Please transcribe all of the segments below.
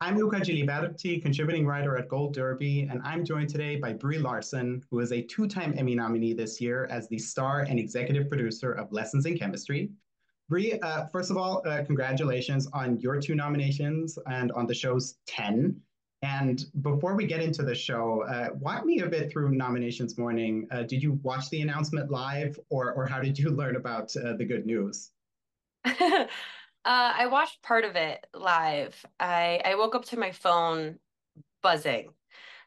I'm Luca Giliberti, contributing writer at Gold Derby, and I'm joined today by Brie Larson, who is a two-time Emmy nominee this year as the star and executive producer of Lessons in Chemistry. Brie, first of all, congratulations on your two nominations and on the show's 10. And before we get into the show, walk me a bit through nominations morning. Did you watch the announcement live, or how did you learn about the good news? I watched part of it live. I woke up to my phone buzzing.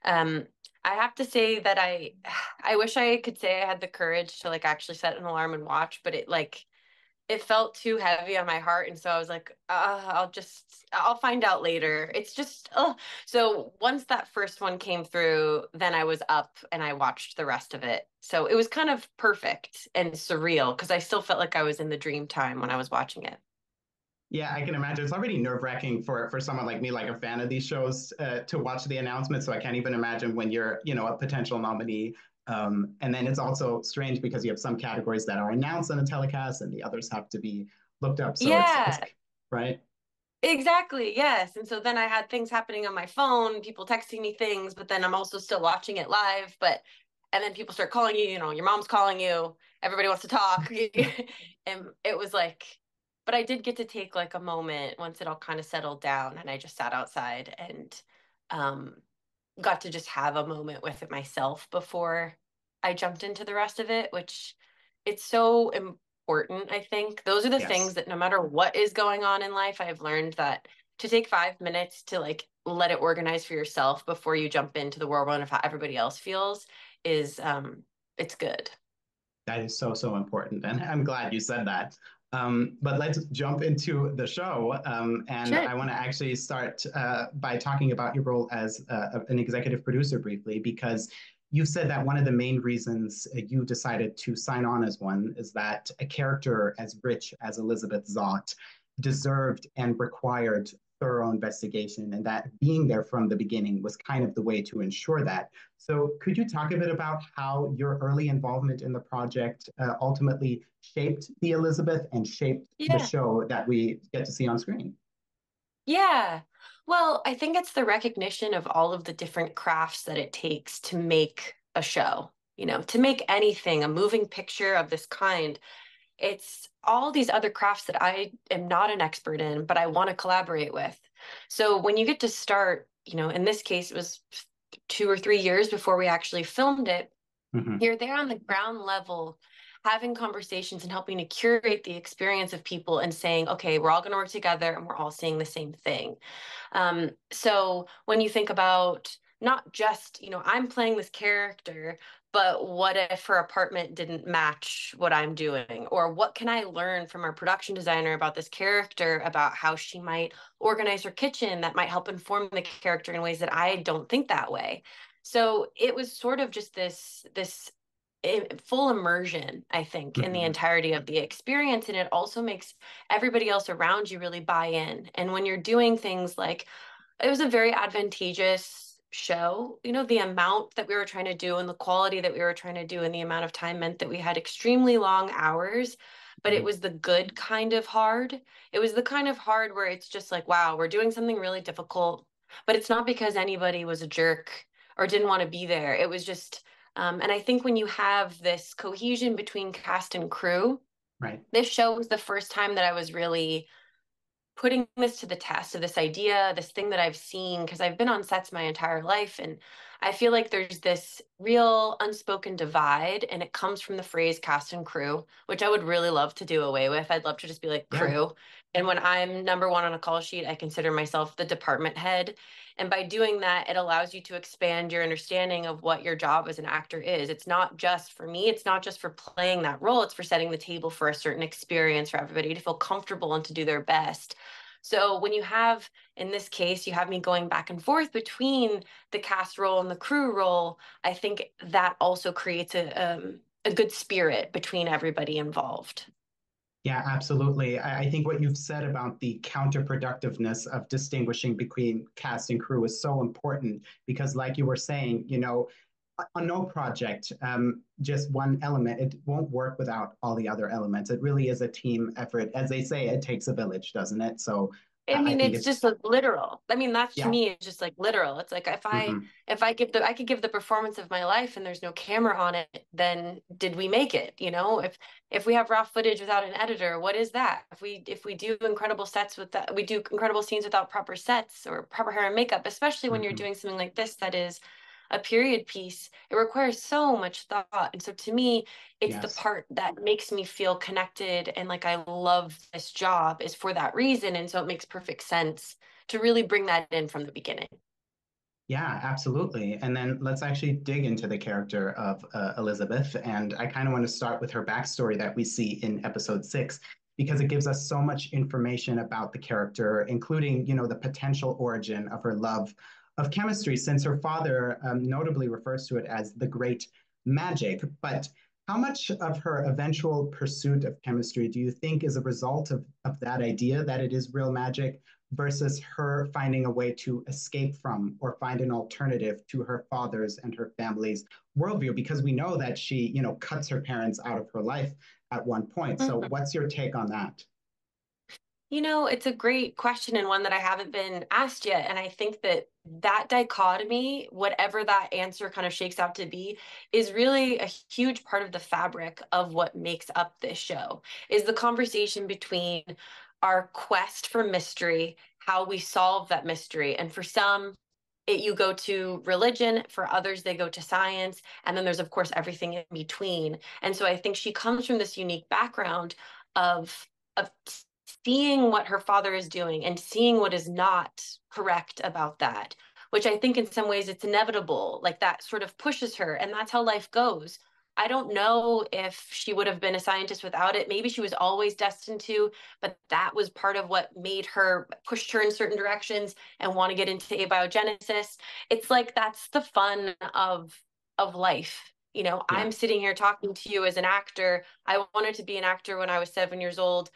Um, I have to say that I wish I could say I had the courage to like actually set an alarm and watch, but it felt too heavy on my heart, and so I was like, I'll find out later. It's just so once that first one came through, then I was up and I watched the rest of it. So it was kind of perfect and surreal because I still felt like I was in the dream time when I was watching it. Yeah, I can imagine. It's already nerve-wracking for someone like me, like a fan of these shows, to watch the announcement. So I can't even imagine when you're, a potential nominee. And then it's also strange because you have some categories that are announced on a telecast, and the others have to be looked up. So it's Yeah, right. exactly. Yes. And so then I had things happening on my phone, people texting me things, but then I'm also still watching it live. And then people start calling you, your mom's calling you, everybody wants to talk. And it was like, but I did get to take like a moment once it all kind of settled down and I just sat outside and um, got to just have a moment with it myself before I jumped into the rest of it, which it's so important, I think. Those are the things Yes. that no matter what is going on in life, I've learned that to take 5 minutes to like let it organize for yourself before you jump into the whirlwind of how everybody else feels is it's good. That is so, so important. And I'm glad you said that. But let's jump into the show. And Sure. I want to actually start by talking about your role as an executive producer briefly, because you said that one of the main reasons you decided to sign on as one is that a character as rich as Elizabeth Zott deserved and required thorough investigation, and that being there from the beginning was kind of the way to ensure that. So, could you talk a bit about how your early involvement in the project ultimately shaped the Elizabeth and shaped the Yeah. show that we get to see on screen? Yeah. Well, I think it's the recognition of all of the different crafts that it takes to make a show, to make anything, a moving picture of this kind. It's all these other crafts that I am not an expert in, but I want to collaborate with. So when you get to start, in this case, it was 2 or 3 years before we actually filmed it. Mm-hmm. You're there on the ground level, having conversations and helping to curate the experience of people and saying, okay, we're all going to work together and we're all seeing the same thing. So when you think about not just, I'm playing this character, but what if her apartment didn't match what I'm doing? Or what can I learn from our production designer about this character, about how she might organize her kitchen that might help inform the character in ways that I don't think that way. So it was sort of just this full immersion, I think, in the Mm-hmm. entirety of the experience. And it also makes everybody else around you really buy in. And when you're doing things like, it was a very advantageous show, the amount that we were trying to do and the quality that we were trying to do and the amount of time meant that we had extremely long hours. But it Mm-hmm. was the good kind of hard. It was the kind of hard where it's just like, wow, we're doing something really difficult, but it's not because anybody was a jerk or didn't want to be there. It was just, and I think when you have this cohesion between cast and crew, Right. this show was the first time that I was really putting this to the test of this idea, this thing that I've seen, because I've been on sets my entire life. And I feel like there's this real unspoken divide, and it comes from the phrase cast and crew, which I would really love to do away with. I'd love to just be like Yeah. crew. And when I'm number one on a call sheet, I consider myself the department head. And by doing that, it allows you to expand your understanding of what your job as an actor is. It's not just for me, it's not just for playing that role, it's for setting the table for a certain experience for everybody to feel comfortable and to do their best. So when you have, in this case, you have me going back and forth between the cast role and the crew role, I think that also creates a good spirit between everybody involved. Yeah, absolutely. I think what you've said about the counterproductiveness of distinguishing between cast and crew is so important because, like you were saying, on no project, just one element, it won't work without all the other elements. It really is a team effort. As they say, it takes a village, doesn't it? So I I mean, think it's it's, just like literal. I mean, that's to yeah. me, it's just like literal. It's like Hmm. if I give the I could give the performance of my life and there's no camera on it, then did we make it? You know, if we have raw footage without an editor, what is that? If we do incredible sets with that, we do incredible scenes without proper sets or proper hair and makeup, especially when you're Hmm. doing something like this that is a period piece, it requires so much thought. And so to me, it's the Yes. part that makes me feel connected and like I love this job is for that reason. And so it makes perfect sense to really bring that in from the beginning. Yeah, absolutely. And then let's actually dig into the character of Elizabeth. And I kind of want to start with her backstory that we see in episode 6, because it gives us so much information about the character, including, the potential origin of her love of chemistry, since her father notably refers to it as the great magic. But how much of her eventual pursuit of chemistry do you think is a result of that idea that it is real magic versus her finding a way to escape from or find an alternative to her father's and her family's worldview? Because we know that she, cuts her parents out of her life at one point. So Mhm. what's your take on that? It's a great question and one that I haven't been asked yet. And I think that that dichotomy, whatever that answer kind of shakes out to be, is really a huge part of the fabric of what makes up this show, is the conversation between our quest for mystery, how we solve that mystery. And for some, you go to religion, for others they go to science, and then there's of course everything in between. And so I think she comes from this unique background of seeing what her father is doing and seeing what is not correct about that, which I think in some ways it's inevitable, like that sort of pushes her, and that's how life goes. I don't know if she would have been a scientist without it. Maybe she was always destined to, but that was part of what made her pushed her in certain directions and want to get into abiogenesis. It's like that's the fun of life. Yeah. I'm sitting here talking to you as an actor. I wanted to be an actor when I was 7 years old.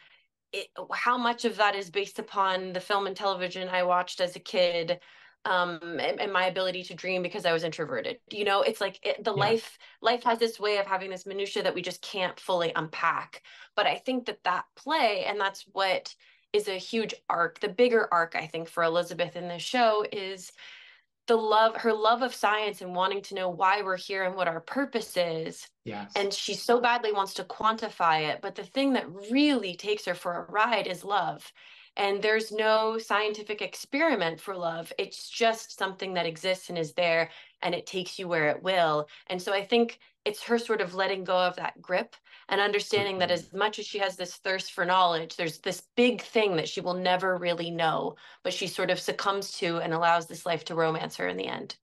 How much of that is based upon the film and television I watched as a kid, and my ability to dream because I was introverted. It's like the Yeah. life has this way of having this minutia that we just can't fully unpack. But I think that play, and that's what is a huge arc. The bigger arc, I think, for Elizabeth in this show is her love of science and wanting to know why we're here and what our purpose is. Yes. And she so badly wants to quantify it. But the thing that really takes her for a ride is love. And there's no scientific experiment for love. It's just something that exists and is there, and it takes you where it will. And so I think it's her sort of letting go of that grip and understanding that Mhm. as much as she has this thirst for knowledge, there's this big thing that she will never really know, but she sort of succumbs to and allows this life to romance her in the end.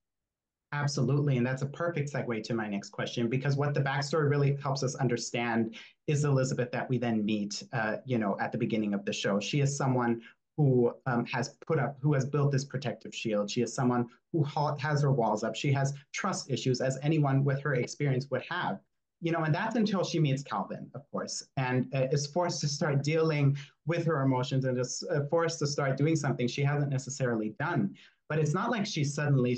Absolutely. And that's a perfect segue to my next question, because what the backstory really helps us understand is Elizabeth that we then meet, at the beginning of the show. She is someone who has built this protective shield. She is someone who has her walls up. She has trust issues, as anyone with her experience would have. And that's until she meets Calvin, of course, and is forced to start dealing with her emotions and is forced to start doing something she hasn't necessarily done. But it's not like she's suddenly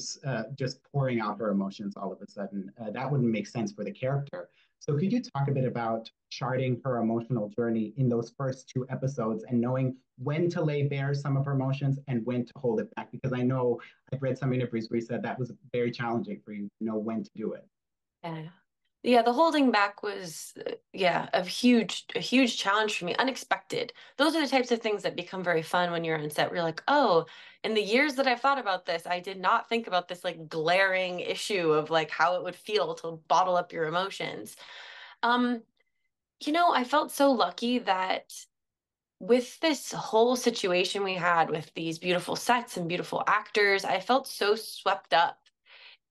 just pouring out her emotions all of a sudden. That wouldn't make sense for the character. So, could you talk a bit about charting her emotional journey in those first 2 episodes and knowing when to lay bare some of her emotions and when to hold it back? Because I know I've read some interviews where you said that was very challenging for you to know when to do it. Yeah. Yeah, the holding back was, yeah, a huge challenge for me, unexpected. Those are the types of things that become very fun when you're on set. We're like, oh, in the years that I've thought about this, I did not think about this like glaring issue of like how it would feel to bottle up your emotions. Um, I felt so lucky that with this whole situation we had with these beautiful sets and beautiful actors, I felt so swept up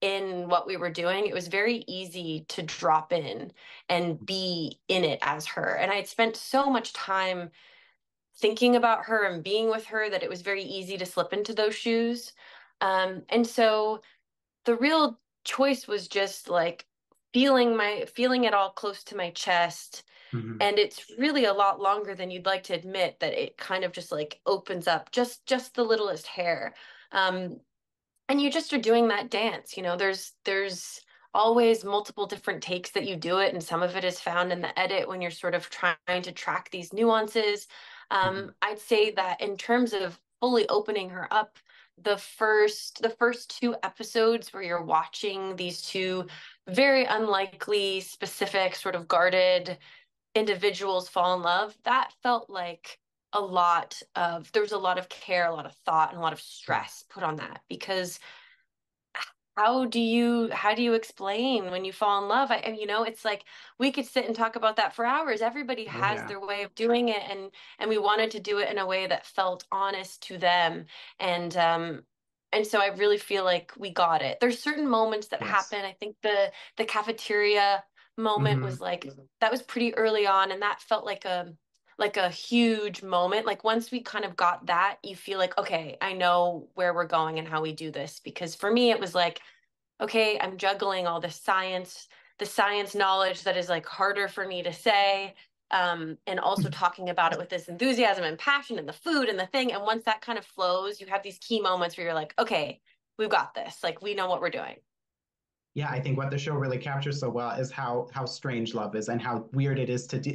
in what we were doing. It was very easy to drop in and be in it as her. And I had spent so much time thinking about her and being with her that it was very easy to slip into those shoes. And so the real choice was just like feeling it all close to my chest. Mm-hmm. And it's really a lot longer than you'd like to admit that it kind of just like opens up just the littlest hair. Um, and you just are doing that dance. There's always multiple different takes that you do it, and some of it is found in the edit when you're sort of trying to track these nuances. Mm-hmm. I'd say that in terms of fully opening her up. The first two episodes where you're watching these two very unlikely, specific, sort of guarded individuals fall in love, that felt like there was a lot of care, a lot of thought, and a lot of stress put on that. Because how do you explain when you fall in love? And it's like we could sit and talk about that for hours. Everybody Oh has yeah. their way of doing it, and we wanted to do it in a way that felt honest to them. And so I really feel like we got it. There's certain moments that Yes. happen. I think the cafeteria moment Mm-hmm. was like, that was pretty early on, and that felt like a huge moment. Like once we kind of got that, you feel like, okay, I know where we're going and how we do this. Because for me, it was like, okay, I'm juggling all the science knowledge that is like harder for me to say. And also talking about it with this enthusiasm and passion and the food and the thing. And once that kind of flows, you have these key moments where you're like, okay, we've got this. Like we know what we're doing. Yeah, I think what the show really captures so well is how strange love is and how weird it is to do.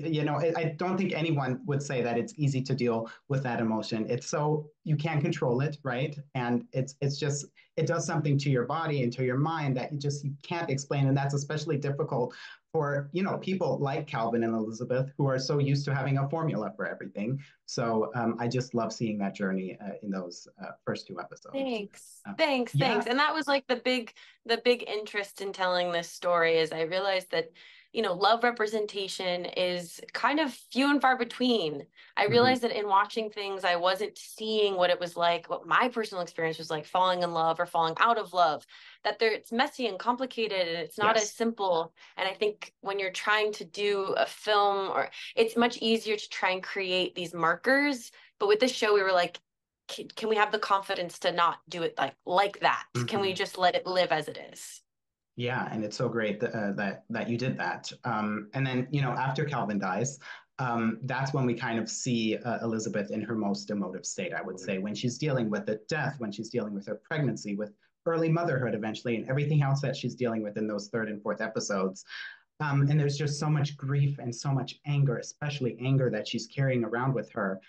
I don't think anyone would say that it's easy to deal with that emotion. It's so you can't control it, right? And it's just it does something to your body and to your mind that you can't explain, and that's especially difficult for people like Calvin and Elizabeth who are so used to having a formula for everything. So I just love seeing that journey in those first two episodes. Thanks. Um, Thanks. yeah. Thanks. And that was like the big interest in telling this story is I realized that, love representation is kind of few and far between. I Mhm. realized that in watching things, I wasn't seeing what it was like, what my personal experience was like falling in love or falling out of love, that it's messy and complicated and it's not as Yes. simple. And I think when you're trying to do a film or it's much easier to try and create these markers. But with this show, we were like, can we have the confidence to not do it like that? Can we Mhm. just let it live as it is? Yeah, and it's so great that you did that. And then after Calvin dies, that's when we kind of see Elizabeth in her most emotive state. I would say when she's dealing with the death, when she's dealing with her pregnancy, with early motherhood eventually, and everything else that she's dealing with in those third and fourth episodes. And there's just so much grief and so much anger, especially anger that she's carrying around with her.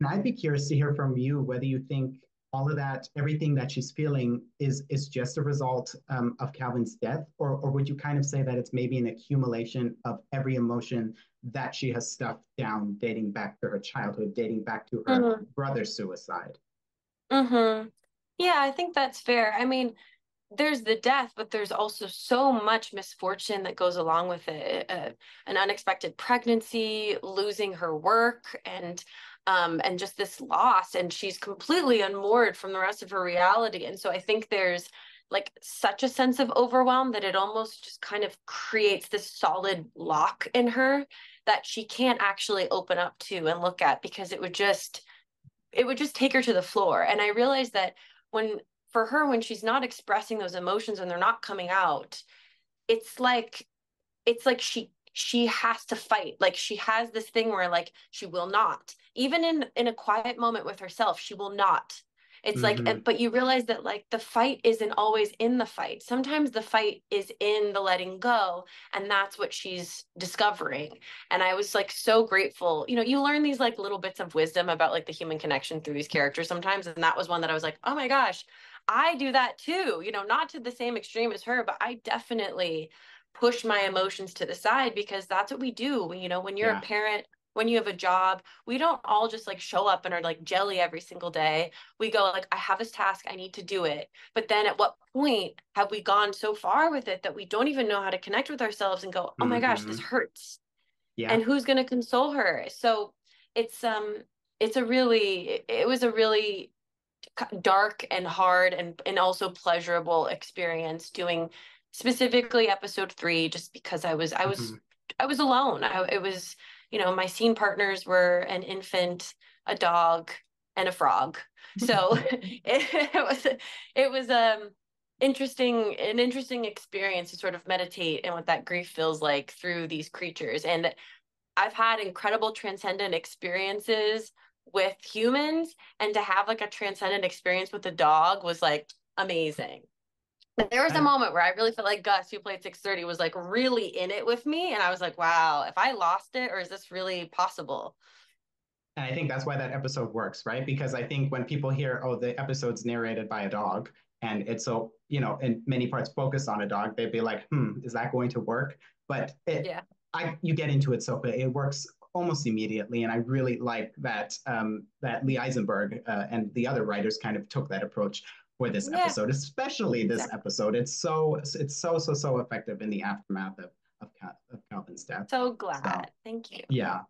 And I'd be curious to hear from you whether you think all of that, everything that she's feeling is just a result of Calvin's death, or would you kind of say that it's maybe an accumulation of every emotion that she has stuffed down, dating back to her childhood, dating back to her Mm-hmm. brother's suicide? Mm-hmm. Yeah, I think that's fair. I mean, there's the death, but there's also so much misfortune that goes along with it. An unexpected pregnancy, losing her work, and just this loss, and she's completely unmoored from the rest of her reality. And so I think there's like such a sense of overwhelm that it almost just kind of creates this solid lock in her that she can't actually open up to and look at because it would just take her to the floor. And I realized that when for her, when she's not expressing those emotions and they're not coming out, it's like she has to fight. Like she has this thing where like she will not, even in a quiet moment with herself, she will not. It's like, Mm-hmm. but you realize that like the fight isn't always in the fight. Sometimes the fight is in the letting go, and that's what she's discovering. And I was like so grateful. You learn these like little bits of wisdom about like the human connection through these characters sometimes, and that was one that I was like, oh my gosh, I do that too. Not to the same extreme as her, but I definitely push my emotions to the side because that's what we do. When you're a Yeah. parent, when you have a job, we don't all just like show up and are like jelly every single day. We go like, I have this task, I need to do it. But then at what point have we gone so far with it that we don't even know how to connect with ourselves and go, oh my gosh, this Mm-hmm. hurts. Yeah. And who's going to console her? So it's it was a really dark and hard and also pleasurable experience doing specifically episode 3 just because Mm-hmm. I was alone. It was, my scene partners were an infant, a dog, and a frog. So it was an interesting experience to sort of meditate and what that grief feels like through these creatures. And I've had incredible transcendent experiences with humans, and to have like a transcendent experience with a dog was like amazing. There was a That, moment where I really felt like Gus, who played 630, was like really in it with me, and I was like, wow, if I lost it, or is this really possible? And I think that's why that episode works, right? Because I think when people hear, oh, the episode's narrated by a dog and it's so, in many parts focused on a dog, they'd be like, is that going to work? But Yeah. you get into it so quick, it works almost immediately. And I really like that Lee Eisenberg and the other writers kind of took that approach for this Yeah, episode, especially this exactly. episode. It's so effective in the aftermath of Calvin's death. So So glad. Thank you. yeah.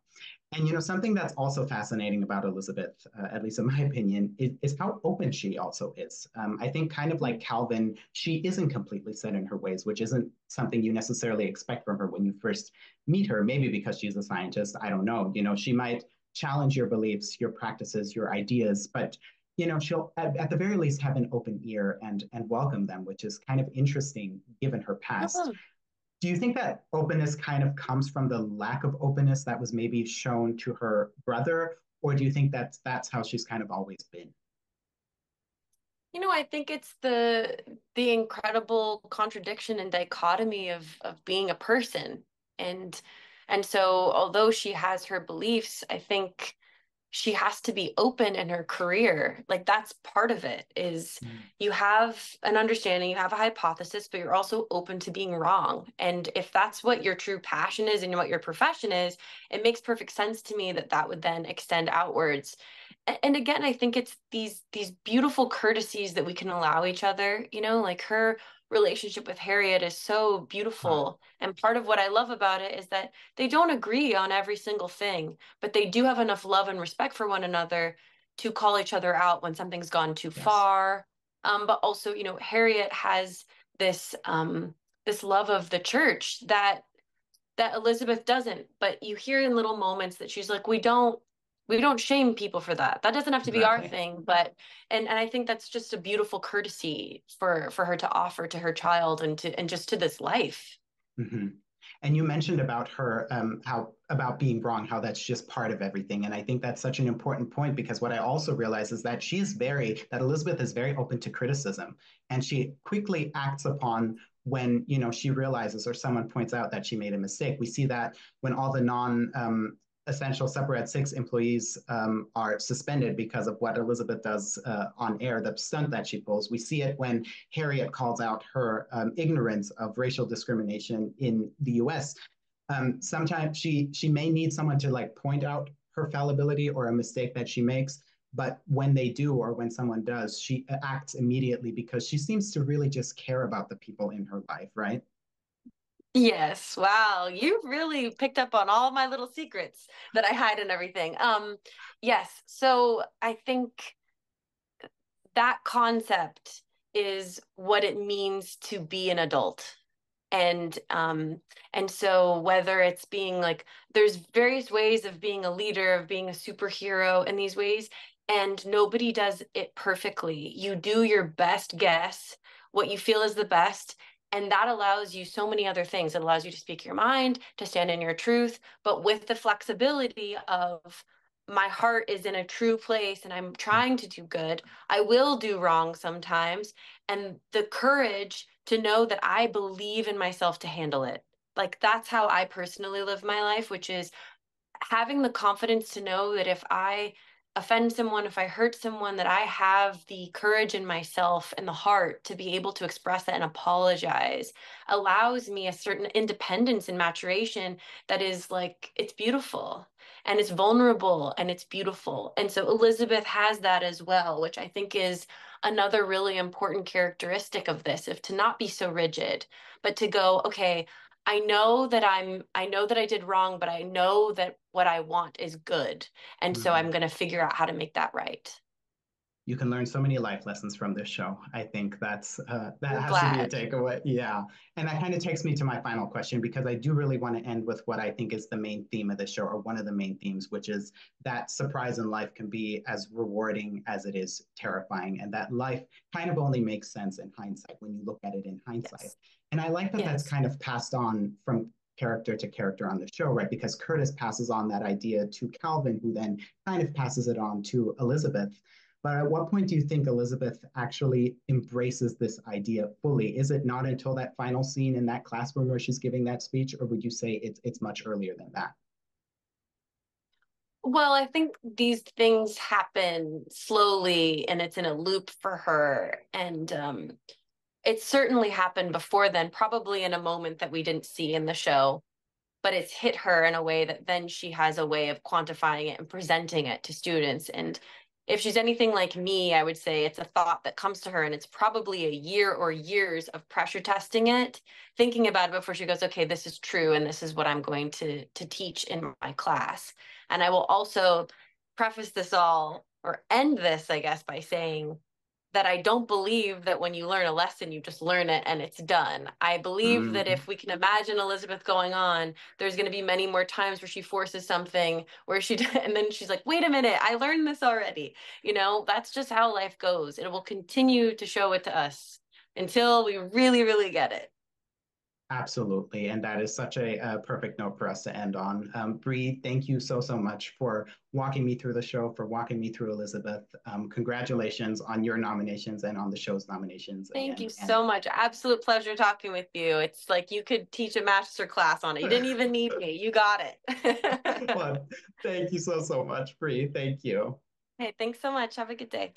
And something that's also fascinating about Elizabeth, at least in my opinion, is how open she also is. I think, kind of like Calvin, she isn't completely set in her ways, which isn't something you necessarily expect from her when you first meet her. Maybe because she's a scientist, I don't know. She might challenge your beliefs, your practices, your ideas, but she'll at the very least have an open ear and welcome them, which is kind of interesting given her past. Mhm. Do you think that openness kind of comes from the lack of openness that was maybe shown to her brother, or do you think that's how she's kind of always been? I think it's the incredible contradiction and dichotomy of being a person. And and so although she has her beliefs, I think she has to be open in her career. Like that's part of it is Mm. you have an understanding, you have a hypothesis, but you're also open to being wrong. And if that's what your true passion is and what your profession is, it makes perfect sense to me that that would then extend outwards. And again, I think it's these beautiful courtesies that we can allow each other, like her relationship with Harriet is so Ah, beautiful. And part of what I love about it is that they don't agree on every single thing, but they do have enough love and respect for one another to call each other out when something's gone too yes. far. But also, Harriet has this love of the church that Elizabeth doesn't. But you hear in little moments that she's like, we don't shame people for that. That doesn't have to be our Exactly. thing. But and I think that's just a beautiful courtesy for her to offer to her child and just to this life. Hmm. And you mentioned about her, how about being wrong, how that's just part of everything. And I think that's such an important point because what I also realize is that that Elizabeth is very open to criticism, and she quickly acts upon when she realizes or someone points out that she made a mistake. We see that when all the non essential Separate Six employees are suspended because of what Elizabeth does on air, the stunt that she pulls. We see it when Harriet calls out her ignorance of racial discrimination in the U.S. Sometimes she may need someone to like point out her fallibility or a mistake that she makes, but when they do or when someone does, she acts immediately because she seems to really just care about the people in her life, right? Yes, wow. You really picked up on all my little secrets that I hide and everything. Yes. So I think that concept is what it means to be an adult. And so whether it's being like there's various ways of being a leader, of being a superhero in these ways, and nobody does it perfectly. You do your best guess, what you feel is the best, and that allows you so many other things. It allows you to speak your mind, to stand in your truth, but with the flexibility of my heart is in a true place and I'm trying to do good. I will do wrong sometimes, and the courage to know that I believe in myself to handle it. Like that's how I personally live my life, which is having the confidence to know that if I offend someone, if I hurt someone, that I have the courage in myself and the heart to be able to express that and apologize allows me a certain independence and maturation that is like, it's beautiful and it's vulnerable and it's beautiful. And so Elizabeth has that as well, which I think is another really important characteristic of this, of to not be so rigid, but to go, okay, I know that I did wrong, but I know that what I want is good. And so Mm-hmm. I'm going to figure out how to make that right. You can learn so many life lessons from this show. I think that I'm has to be a glad. takeaway. Yeah, and that kind of takes me to my final question because I do really want to end with what I think is the main theme of the show, or one of the main themes, which is that surprise in life can be as rewarding as it is terrifying, and that life kind of only makes sense in hindsight when you look at it in hindsight. Yes. And I like that that's Yes. kind of passed on from character to character on the show, right? Because Curtis passes on that idea to Calvin, who then kind of passes it on to Elizabeth. But at what point do you think Elizabeth actually embraces this idea fully? Is it not until that final scene in that classroom where she's giving that speech, or would you say it's much earlier than that? Well, I think these things happen slowly and it's in a loop for her. And it certainly happened before then, probably in a moment that we didn't see in the show, but it's hit her in a way that then she has a way of quantifying it and presenting it to students. And if she's anything like me, I would say it's a thought that comes to her and it's probably a year or years of pressure testing it, thinking about it before she goes, okay, this is true and this is what I'm going to teach in my class. And I will also preface this all or end this, I guess, by saying that I don't believe that when you learn a lesson, you just learn it and it's done. I believe that Mm, if we can imagine Elizabeth going on, there's going to be many more times where she forces something where she, and then she's like, wait a minute, I learned this already. You know, that's just how life goes. It will continue to show it to us until we really, really get it. absolutely. And that is such a perfect note for us to end on. Brie, thank you so, so much for walking me through the show, for walking me through Elizabeth. Congratulations on your nominations and on the show's nominations Thank you again. And so much. Absolute pleasure talking with you. It's like you could teach a master class on it. You didn't even need me. You got it. well, thank you so, so much, Brie. Thank you. Hey, thanks so much. Have a good day.